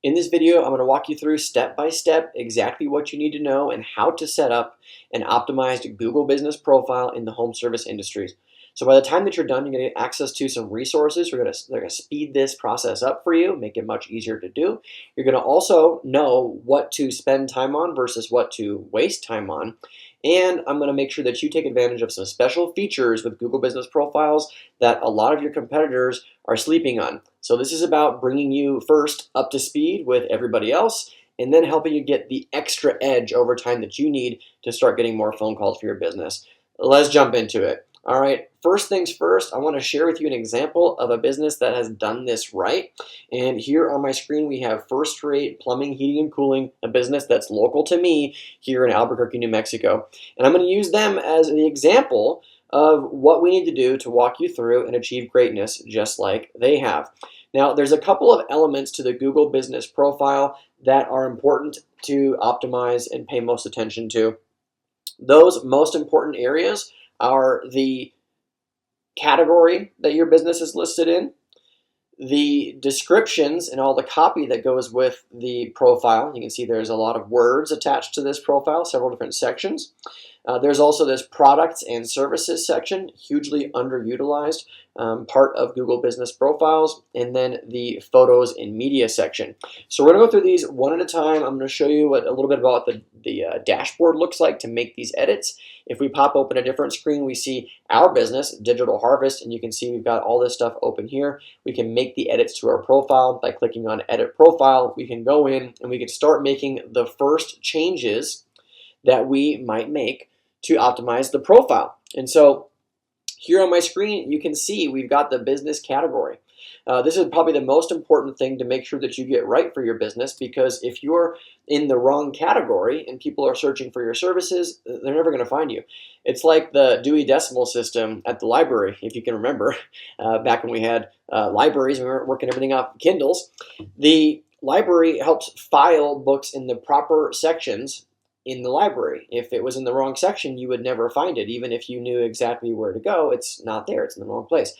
In this video, I'm going to walk you through step by step exactly what you need to know and how to set up an optimized Google business profile in the home service industries. So by the time that you're done, you're going to get access to some resources. They're going to speed this process up for you, make it much easier to do. You're going to also know what to spend time on versus what to waste time on. And I'm going to make sure that you take advantage of some special features with Google Business Profiles that a lot of your competitors are sleeping on. So this is about bringing you first up to speed with everybody else, and then helping you get the extra edge over time that you need to start getting more phone calls for your business. Let's jump into it. All right, first things first, I want to share with you an example of a business that has done this right. And here on my screen, we have First Rate Plumbing, Heating, and Cooling, a business that's local to me here in Albuquerque, New Mexico. And I'm going to use them as the example of what we need to do to walk you through and achieve greatness just like they have. Now, there's a couple of elements to the Google Business Profile that are important to optimize and pay most attention to. Those most important areas are the category that your business is listed in, the descriptions and all the copy that goes with the profile. You can see there's a lot of words attached to this profile, several different sections. There's also this products and services section, hugely underutilized part of Google Business Profiles, and then the photos and media section. So we're going to go through these one at a time. I'm going to show you a little bit about the dashboard looks like to make these edits. If we pop open a different screen, we see our business, Digital Harvest, and you can see we've got all this stuff open here. We can make the edits to our profile by clicking on Edit Profile. We can go in and we can start making the first changes that we might make to optimize the profile. And so here on my screen, you can see we've got the business category. This is probably the most important thing to make sure that you get right for your business, because if you're in the wrong category and people are searching for your services, they're never going to find you. It's like the Dewey Decimal System at the library, if you can remember, back when we had libraries and we were working everything off Kindles. The library helps file books in the proper sections in the library. If it was in the wrong section, you would never find it. Even if you knew exactly where to go, it's not there. It's in the wrong place.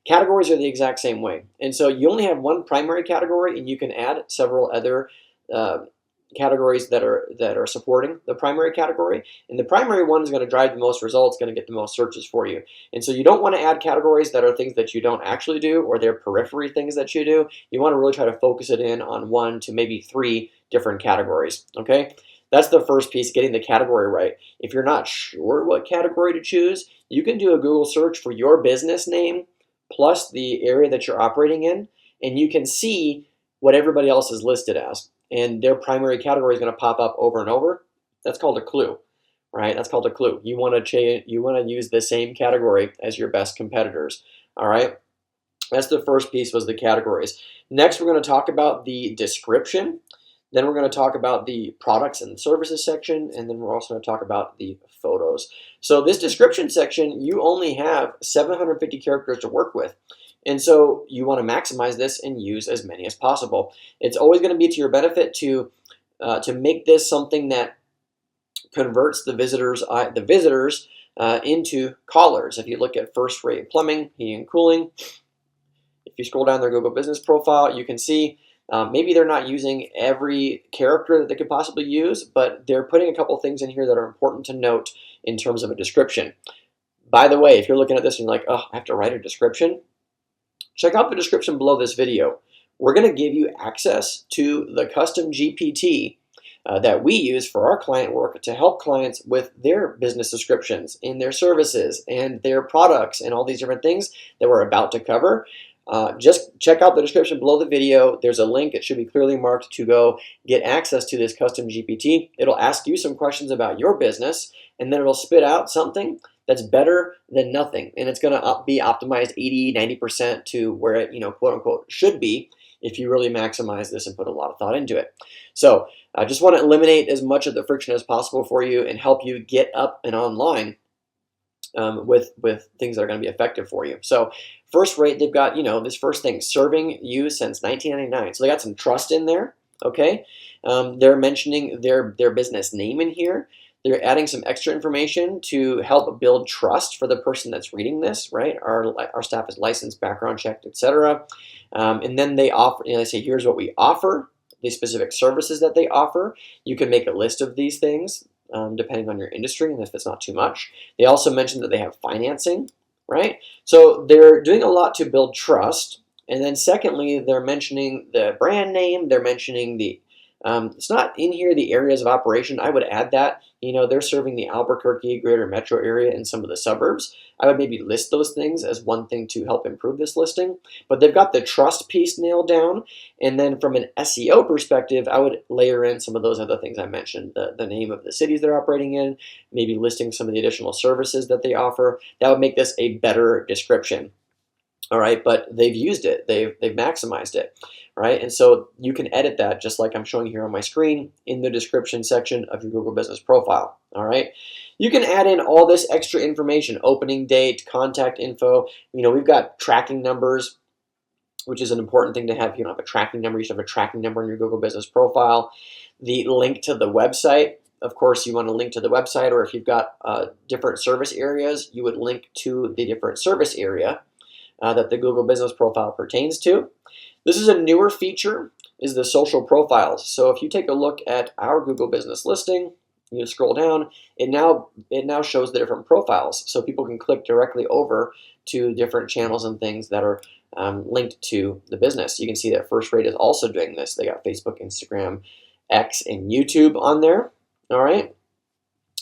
Categories are the exact same way. And so you only have one primary category, and you can add several other categories that are supporting the primary category. And the primary one is going to drive the most results, going to get the most searches for you. And so you don't want to add categories that are things that you don't actually do, or they're periphery things that you do. You want to really try to focus it in on 1 to maybe 3 different categories. Okay? That's the first piece, getting the category right. If you're not sure what category to choose, you can do a Google search for your business name plus the area that you're operating in, and you can see what everybody else is listed as. And their primary category is going to pop up over and over. That's called a clue, right? That's called a clue. You want to use the same category as your best competitors, all right? That's the first piece, was the categories. Next, we're going to talk about the description. Then we're going to talk about the products and services section, and then we're also going to talk about the photos. So this description section, you only have 750 characters to work with. And so you want to maximize this and use as many as possible. It's always going to be to your benefit to make this something that converts the visitors into callers. If you look at First Rate Plumbing, Heating, and Cooling, if you scroll down their Google Business Profile, you can see maybe they're not using every character that they could possibly use, but they're putting a couple things in here that are important to note in terms of a description. By the way, if you're looking at this and you're like, oh, I have to write a description, check out the description below this video. We're going to give you access to the custom GPT that we use for our client work to help clients with their business descriptions and their services and their products and all these different things that we're about to cover. Just check out the description below the video. There's a link. It should be clearly marked to go get access to this custom GPT. It'll ask you some questions about your business, and then it'll spit out something that's better than nothing. And it's going to be optimized 80–90% to where it, quote unquote, should be if you really maximize this and put a lot of thought into it. So I just want to eliminate as much of the friction as possible for you and help you get up and online with things that are going to be effective for you. So First Rate, they've got, this first thing, serving you since 1999. So they got some trust in there, okay? They're mentioning their business name in here. They're adding some extra information to help build trust for the person that's reading this, right? Our staff is licensed, background checked, etc. And then they offer, they say, here's what we offer. the specific services that they offer. You can make a list of these things depending on your industry and if it's not too much. They also mentioned that they have financing, right? So they're doing a lot to build trust. And then secondly, they're mentioning the brand name. They're mentioning the, it's not in here, the areas of operation. I would add that. You know, they're serving the Albuquerque greater metro area and some of the suburbs. I would maybe list those things as one thing to help improve this listing. But they've got the trust piece nailed down. And then from an SEO perspective, I would layer in some of those other things I mentioned. The name of the cities they're operating in, maybe listing some of the additional services that they offer. That would make this a better description. All right, but they've used it, they've maximized it, right? And so you can edit that just like I'm showing here on my screen in the description section of your Google Business Profile. All right, you can add in all this extra information: opening date, contact info. You know, we've got tracking numbers, which is an important thing to have. If you don't have a tracking number, you should have a tracking number in your Google Business Profile. The link to the website. Of course, you want to link to the website, or if you've got different service areas, you would link to the different service area that the Google Business Profile pertains to. This is a newer feature, is the social profiles. So if you take a look at our Google Business listing, you scroll down, it now shows the different profiles. So people can click directly over to different channels and things that are linked to the business. You can see that First Rate is also doing this. They got Facebook, Instagram, X, and YouTube on there. All right.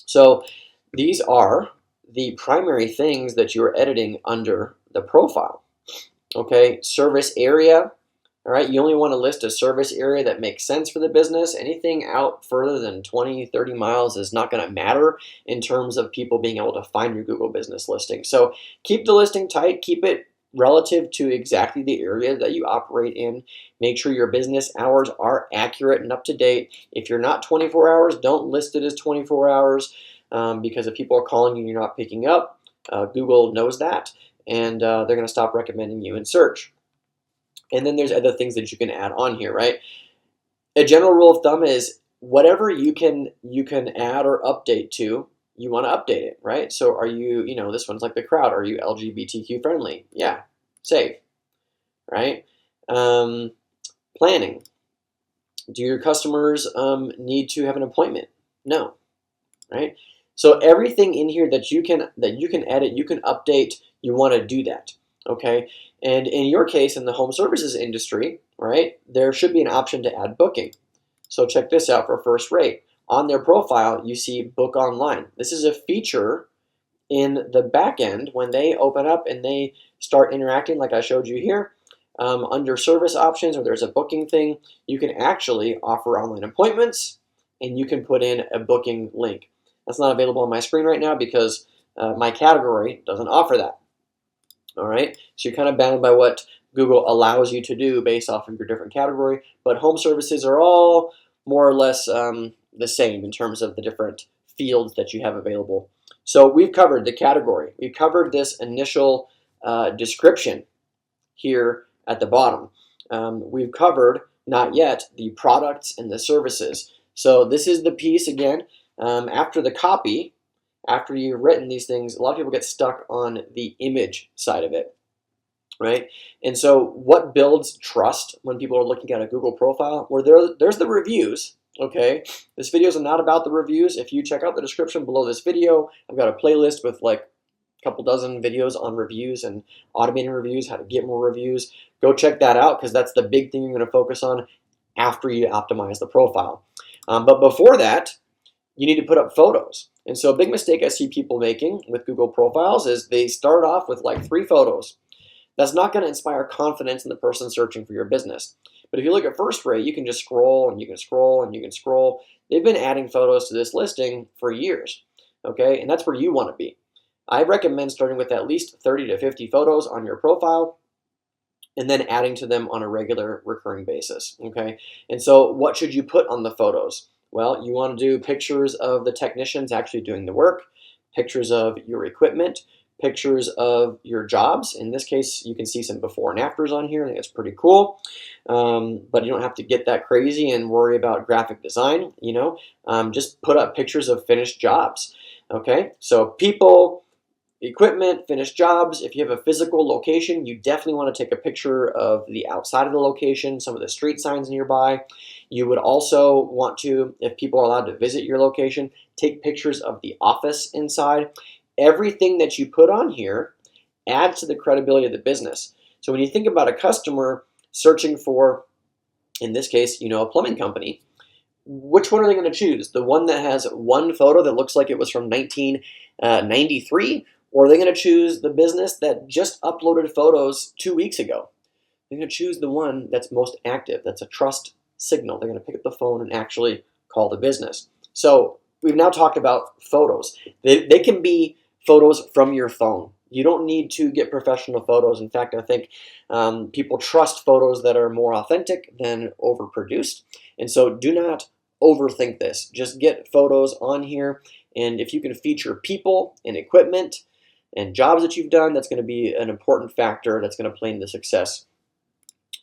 So these are the primary things that you're editing under the profile. Okay, service area. All right, you only want to list a service area that makes sense for the business. Anything out further than 20, 30 miles is not going to matter in terms of people being able to find your Google Business listing. So keep the listing tight, keep it relative to exactly the area that you operate in. Make sure your business hours are accurate and up to date. If you're not 24 hours, don't list it as 24 hours because if people are calling you and you're not picking up, Google knows that, and they're going to stop recommending you in search. And then there's other things that you can add on here, right? A general rule of thumb is whatever you can add or update to, you want to update it, right? So are you, this one's like the crowd. Are you LGBTQ friendly? Yeah, save, right? Planning. Do your customers need to have an appointment? No, right? So everything in here that you can edit, you can update, you want to do that, okay? And in your case, in the home services industry, right, there should be an option to add booking. So check this out for First Rate. On their profile, you see book online. This is a feature in the back end when they open up and they start interacting like I showed you here. Under service options, or there's a booking thing, you can actually offer online appointments and you can put in a booking link. That's not available on my screen right now because my category doesn't offer that. All right, so you're kind of bound by what Google allows you to do based off of your different category, but home services are all more or less the same in terms of the different fields that you have available. So we've covered the category. We've covered this initial description here at the bottom. We've covered, not yet, the products and the services. So this is the piece again. After the copy, after you've written these things, a lot of people get stuck on the image side of it, right? And so what builds trust when people are looking at a Google profile? Where there's the reviews, okay? This video is not about the reviews. If you check out the description below this video, I've got a playlist with like a couple dozen videos on reviews and automating reviews, how to get more reviews. Go check that out because that's the big thing you're going to focus on after you optimize the profile. But before that, you need to put up photos. And so a big mistake I see people making with Google profiles is they start off with like 3 photos. That's not going to inspire confidence in the person searching for your business. But if you look at First Rate, you can just scroll and you can scroll and you can scroll. They've been adding photos to this listing for years, okay? And that's where you want to be. I recommend starting with at least 30 to 50 photos on your profile and then adding to them on a regular recurring basis, okay? And so what should you put on the photos? Well, you want to do pictures of the technicians actually doing the work, pictures of your equipment, pictures of your jobs. In this case, you can see some before and afters on here. I think it's pretty cool. But you don't have to get that crazy and worry about graphic design, just put up pictures of finished jobs, okay? So people, equipment, finished jobs. If you have a physical location, you definitely want to take a picture of the outside of the location, some of the street signs nearby. You would also want to, if people are allowed to visit your location, take pictures of the office inside. Everything that you put on here adds to the credibility of the business. So when you think about a customer searching for, in this case, a plumbing company, which one are they going to choose? The one that has one photo that looks like it was from 1993? Or are they going to choose the business that just uploaded photos 2 weeks ago? They're going to choose the one that's most active, that's a trust signal. They're going to pick up the phone and actually call the business. So we've now talked about photos. They can be photos from your phone. You don't need to get professional photos. In fact, I think people trust photos that are more authentic than overproduced. And so do not overthink this. Just get photos on here. And if you can feature people and equipment and jobs that you've done, that's going to be an important factor that's going to play into the success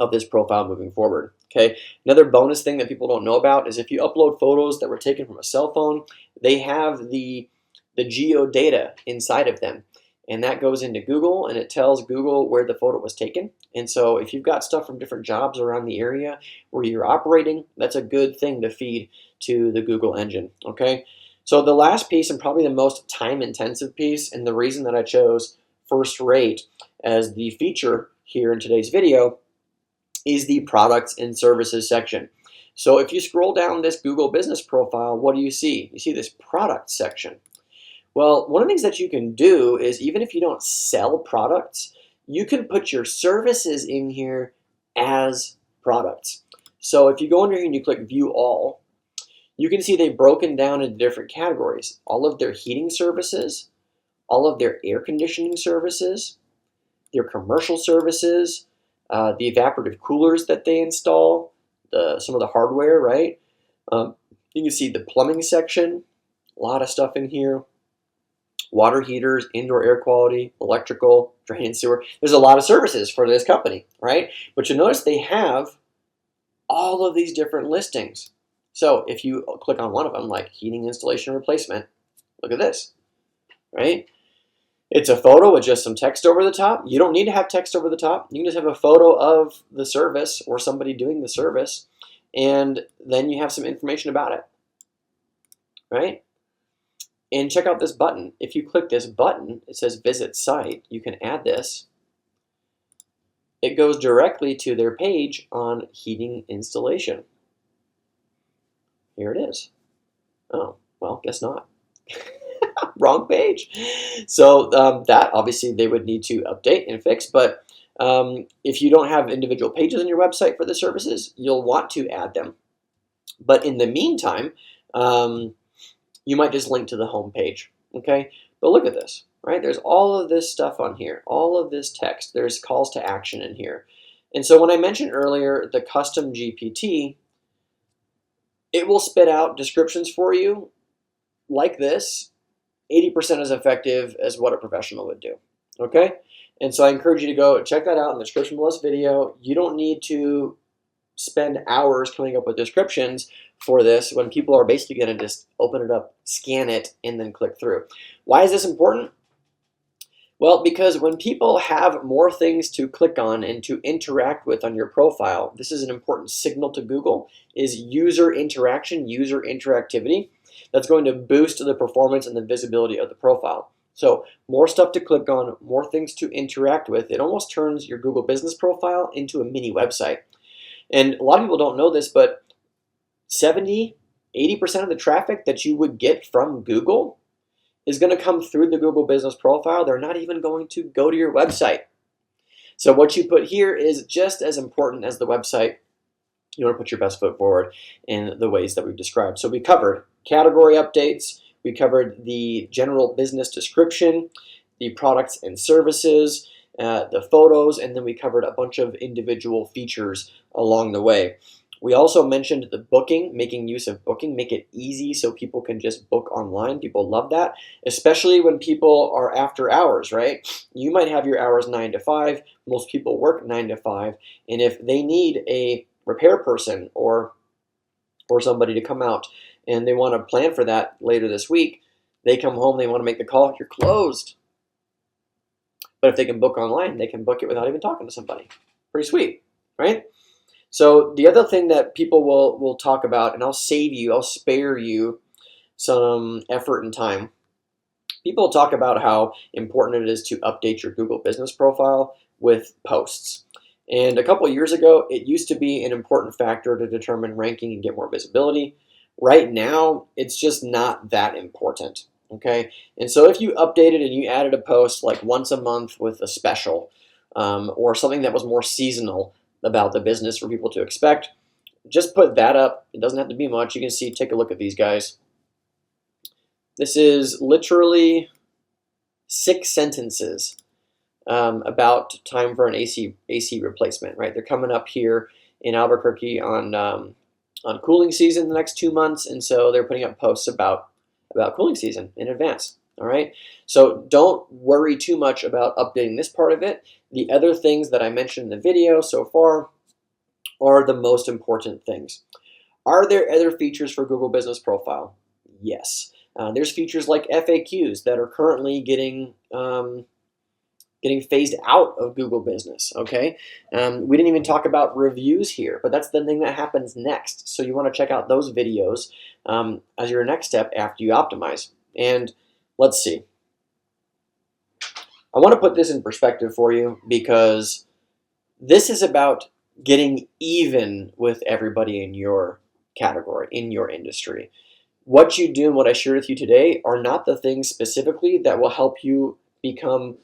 of this profile moving forward. Okay. Another bonus thing that people don't know about is if you upload photos that were taken from a cell phone, they have the geo data inside of them. And that goes into Google, and it tells Google where the photo was taken. And so if you've got stuff from different jobs around the area where you're operating, that's a good thing to feed to the Google engine. Okay. So the last piece, and probably the most time-intensive piece, and the reason that I chose first rate as the feature here in today's video, is the products and services section. So if you scroll down this Google business profile, what do you see? You see this product section. Well, one of the things that you can do is, even if you don't sell products, you can put your services in here as products. So if you go under here and you click View All, you can see they've broken down into different categories. All of their heating services, all of their air conditioning services, their commercial services, the evaporative coolers that they install, some of the hardware, right? You can see the plumbing section, a lot of stuff in here. Water heaters, indoor air quality, electrical, drain and sewer. There's a lot of services for this company, right? But you'll notice they have all of these different listings. So if you click on one of them, like heating installation replacement, look at this, right? It's a photo with just some text over the top. You don't need to have text over the top. You can just have a photo of the service or somebody doing the service, and then you have some information about it, right? And check out this button. If you click this button, it says Visit Site. You can add this. It goes directly to their page on heating installation. Here it is. Oh, well, guess not. Wrong page. So that obviously they would need to update and fix. But if you don't have individual pages on your website for the services, you'll want to add them. But in the meantime, you might just link to the home page, okay? But look at this, right? There's all of this stuff on here, all of this text. There's calls to action in here. And so when I mentioned earlier the custom GPT, it will spit out descriptions for you like this, 80% as effective as what a professional would do, okay? And so I encourage you to go check that out in the description below this video. You don't need to spend hours coming up with descriptions for this when people are basically going to just open it up, scan it, and then click through. Why is this important? Well, because when people have more things to click on and to interact with on your profile, this is an important signal to Google, is user interaction, user interactivity. That's going to boost the performance and the visibility of the profile. So more stuff to click on, more things to interact with. It almost turns your Google business profile into a mini website. And a lot of people don't know this, but 70, 80% of the traffic that you would get from Google is going to come through the Google business profile. They're not even going to go to your website. So what you put here is just as important as the website. You want to put your best foot forward in the ways that we've described. So we covered category updates, we covered the general business description, the products and services, the photos, and then we covered a bunch of individual features along the way. We also mentioned the booking, making use of booking, make it easy so people can just book online. People love that, especially when people are after hours, right? You might have your hours 9 to 5. Most people work 9 to 5. And if they need a repair person or somebody to come out and they want to plan for that later this week, they come home, they want to make the call, you're closed. But if they can book online, they can book it without even talking to somebody. Pretty sweet, right? So the other thing that people will talk about, and I'll spare you some effort and time. People talk about how important it is to update your Google business profile with posts. And a couple of years ago, it used to be an important factor to determine ranking and get more visibility. Right now, it's just not that important. Okay, and so if you updated and you added a post like once a month with a special or something that was more seasonal about the business for people to expect, just put that up. It doesn't have to be much. You can see, take a look at these guys. This is literally 6 sentences about time for an AC replacement. Right, they're coming up here in Albuquerque on cooling season the next 2 months, and so they're putting up posts about cooling season in advance. All right, so don't worry too much about updating this part of it. The other things that I mentioned in the video so far are the most important things. Are there other features for Google Business Profile? Yes. There's features like FAQs that are currently getting phased out of Google Business. Okay, we didn't even talk about reviews here, but that's the thing that happens next. So you want to check out those videos as your next step after you optimize. And let's see. I want to put this in perspective for you because this is about getting even with everybody in your category, in your industry. What you do and what I shared with you today are not the things specifically that will help you become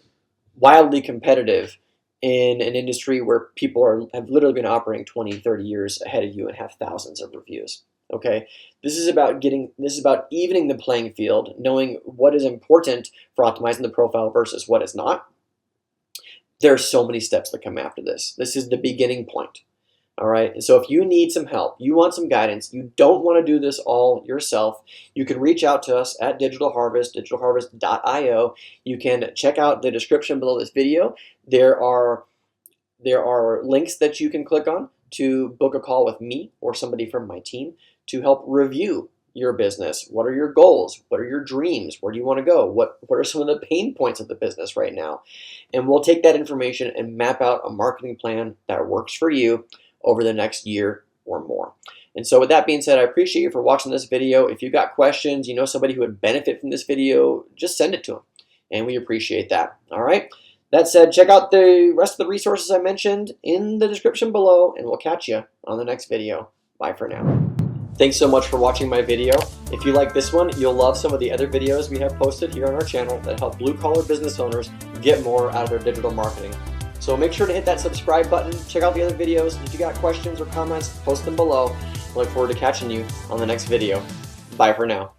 wildly competitive in an industry where people have literally been operating 20, 30 years ahead of you and have thousands of reviews. Okay, this is about evening the playing field, knowing what is important for optimizing the profile versus what is not. There are so many steps that come after this. This is the beginning point. All right, and so if you need some help, you want some guidance, you don't want to do this all yourself, you can reach out to us at Digital Harvest, digitalharvest.io. You can check out the description below this video. There are links that you can click on to book a call with me or somebody from my team to help review your business. What are your goals? What are your dreams? Where do you want to go? What are some of the pain points of the business right now? And we'll take that information and map out a marketing plan that works for you over the next year or more. And so with that being said, I appreciate you for watching this video. If you've got questions, you know somebody who would benefit from this video, just send it to them. And we appreciate that. All right. That said, check out the rest of the resources I mentioned in the description below, and we'll catch you on the next video. Bye for now. Thanks so much for watching my video. If you like this one, you'll love some of the other videos we have posted here on our channel that help blue-collar business owners get more out of their digital marketing. So make sure to hit that subscribe button, check out the other videos. If you got questions or comments, post them below. I look forward to catching you on the next video. Bye for now.